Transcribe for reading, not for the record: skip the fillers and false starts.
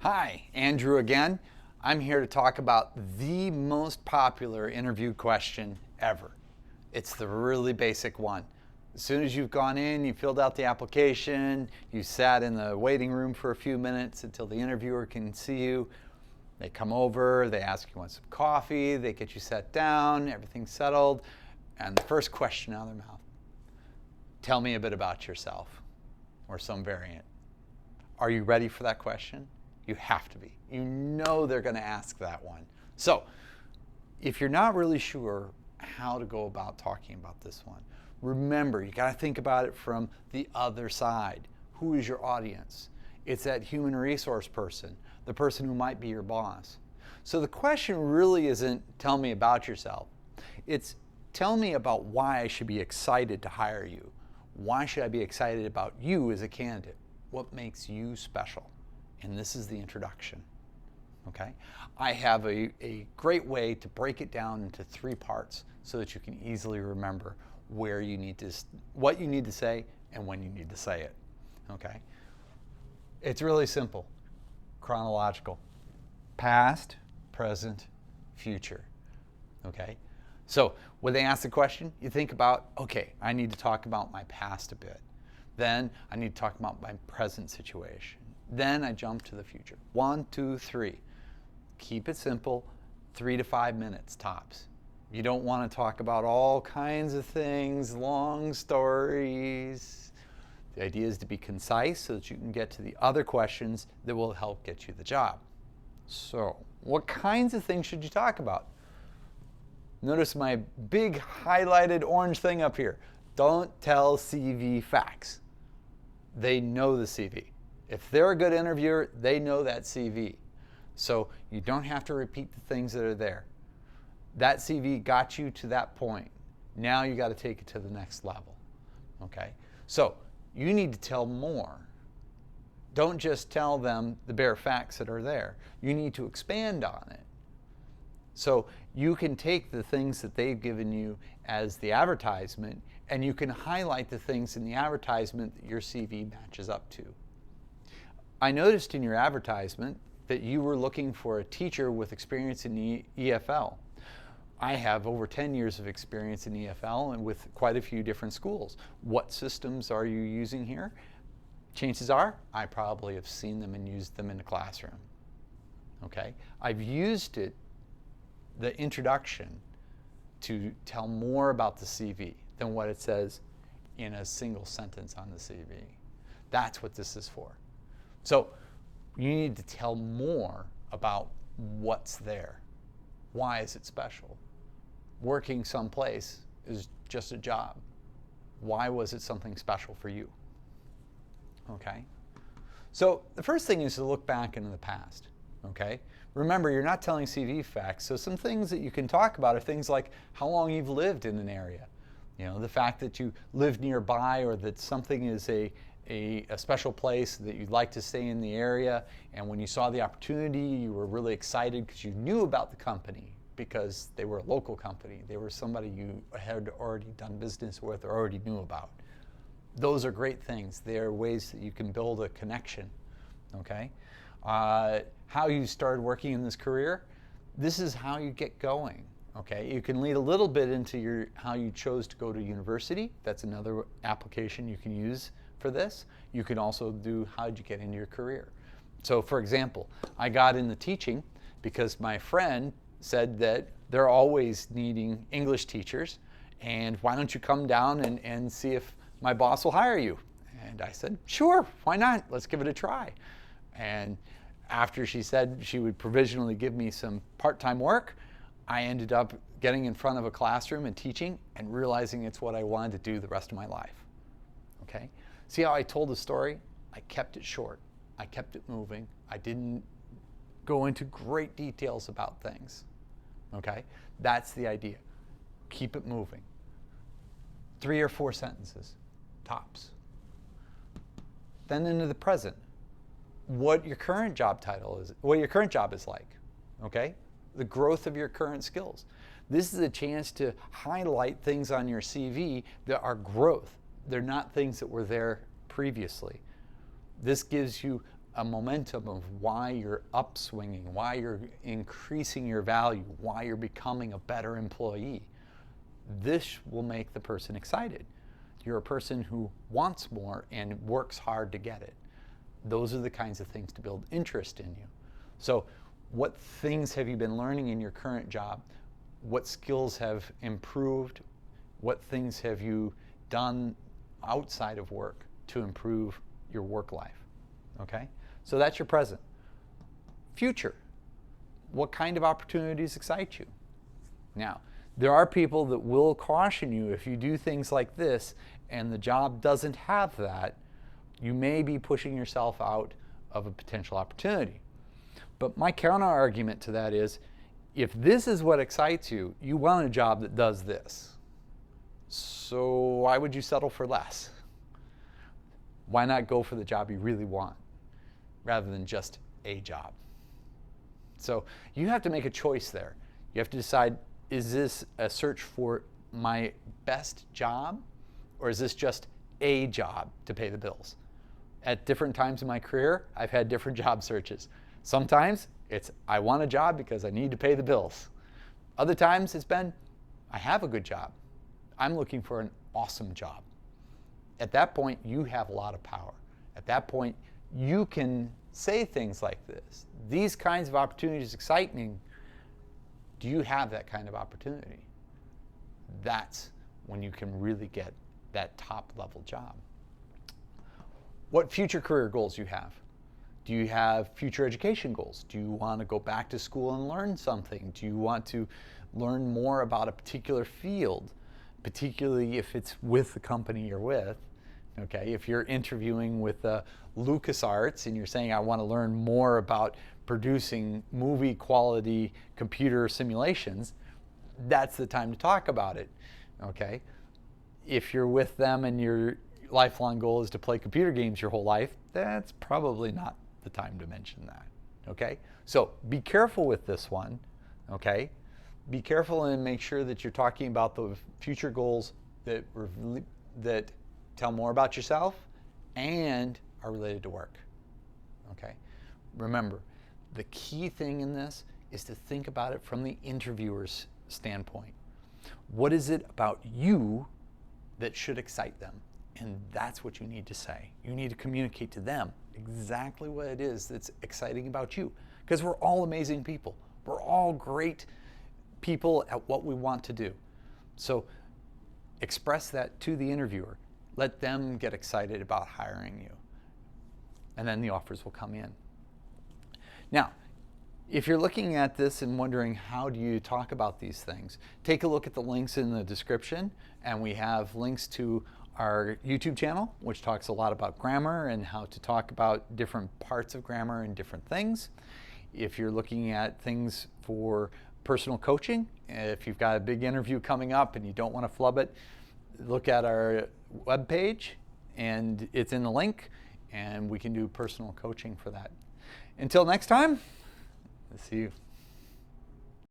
Hi, Andrew again. I'm here to talk about the most popular interview question ever. It's the really basic one. As soon as you've gone in, you filled out the application, you sat in the waiting room for a few minutes until the interviewer can see you. They come over, they ask you want some coffee, they get you sat down, everything's settled, and the first question out of their mouth, tell me a bit about yourself, or some variant. Are you ready for that question? You have to be. You know they're going to ask that one. So, if you're not really sure how to go about talking about this one, remember, you got to think about it from the other side. Who is your audience? It's that human resource person, the person who might be your boss. So the question really isn't tell me about yourself. It's tell me about why I should be excited to hire you. Why should I be excited about you as a candidate? What makes you special? And this is the introduction. Okay? I have a great way to break it down into 3 parts so that you can easily remember what you need to say and when you need to say it. Okay? It's really simple. Chronological. Past, present, future. Okay? So when they ask the question, you think about, okay, I need to talk about my past a bit. Then I need to talk about my present situation. Then I jump to the future. 1, 2, 3. Keep it simple, 3 to 5 minutes tops. You don't want to talk about all kinds of things, long stories. The idea is to be concise so that you can get to the other questions that will help get you the job. So, what kinds of things should you talk about? Notice my big highlighted orange thing up here. Don't tell CV facts. They know the CV. If they're a good interviewer, they know that CV. So you don't have to repeat the things that are there. That CV got you to that point. Now you got to take it to the next level. Okay? So you need to tell more. Don't just tell them the bare facts that are there. You need to expand on it. So you can take the things that they've given you as the advertisement and you can highlight the things in the advertisement that your CV matches up to. I noticed in your advertisement that you were looking for a teacher with experience in EFL. I have over 10 years of experience in EFL and with quite a few different schools. What systems are you using here? Chances are, I probably have seen them and used them in the classroom. Okay? I've used it, the introduction, to tell more about the CV than what it says in a single sentence on the CV. That's what this is for. So you need to tell more about what's there. Why is it special? Working someplace is just a job. Why was it something special for you? Okay? So the first thing is to look back into the past. Okay? Remember, you're not telling CV facts, so some things that you can talk about are things like how long you've lived in an area. You know, the fact that you live nearby or that something is a special place that you'd like to stay in the area, and when you saw the opportunity you were really excited because you knew about the company because they were a local company. They were somebody you had already done business with or already knew about. Those are great things. They're ways that you can build a connection. Okay? How you started working in this career, this is how you get going. Okay? You can lead a little bit into how you chose to go to university. That's another application you can use for this. You can also do how did you get into your career. So for example, I got into teaching because my friend said that they're always needing English teachers, and why don't you come down and see if my boss will hire you? And I said, sure, why not? Let's give it a try. And after she said she would provisionally give me some part-time work, I ended up getting in front of a classroom and teaching and realizing it's what I wanted to do the rest of my life. Okay? See how I told the story? I kept it short. I kept it moving. I didn't go into great details about things. Okay? That's the idea. Keep it moving. 3 or 4 sentences, tops. Then into the present. What your current job title is, what your current job is like. Okay? The growth of your current skills. This is a chance to highlight things on your CV that are growth. They're not things that were there previously. This gives you a momentum of why you're upswinging, why you're increasing your value, why you're becoming a better employee. This will make the person excited. You're a person who wants more and works hard to get it. Those are the kinds of things to build interest in you. So what things have you been learning in your current job? What skills have improved? What things have you done outside of work to improve your work life? Okay? So that's your present. Future. What kind of opportunities excite you? Now, there are people that will caution you if you do things like this and the job doesn't have that, you may be pushing yourself out of a potential opportunity. But my counter argument to that is, if this is what excites you, you want a job that does this. So why would you settle for less? Why not go for the job you really want rather than just a job? So you have to make a choice there. You have to decide, is this a search for my best job, or is this just a job to pay the bills? At different times in my career, I've had different job searches. Sometimes it's, I want a job because I need to pay the bills. Other times it's been, I have a good job. I'm looking for an awesome job. At that point, you have a lot of power. At that point, you can say things like this. These kinds of opportunities excite me. Do you have that kind of opportunity? That's when you can really get that top level job. What future career goals do you have? Do you have future education goals? Do you want to go back to school and learn something? Do you want to learn more about a particular field, particularly if it's with the company you're with? Okay, if you're interviewing with LucasArts and you're saying, I want to learn more about producing movie quality computer simulations, that's the time to talk about it. Okay, if you're with them and your lifelong goal is to play computer games your whole life, that's probably not the time to mention that. Okay, so be careful with this one. Okay, be careful and make sure that you're talking about the future goals that tell more about yourself and are related to work. Okay, remember, the key thing in this is to think about it from the interviewer's standpoint. What is it about you that should excite them? And that's what you need to say. You need to communicate to them exactly what it is that's exciting about you. Because we're all amazing people. We're all great people at what we want to do. So express that to the interviewer. Let them get excited about hiring you. And then the offers will come in. Now, if you're looking at this and wondering how do you talk about these things, take a look at the links in the description, and we have links to our YouTube channel, which talks a lot about grammar and how to talk about different parts of grammar and different things. If you're looking at things for personal coaching, if you've got a big interview coming up and you don't want to flub it, look at our webpage and it's in the link, and we can do personal coaching for that. Until next time, see you.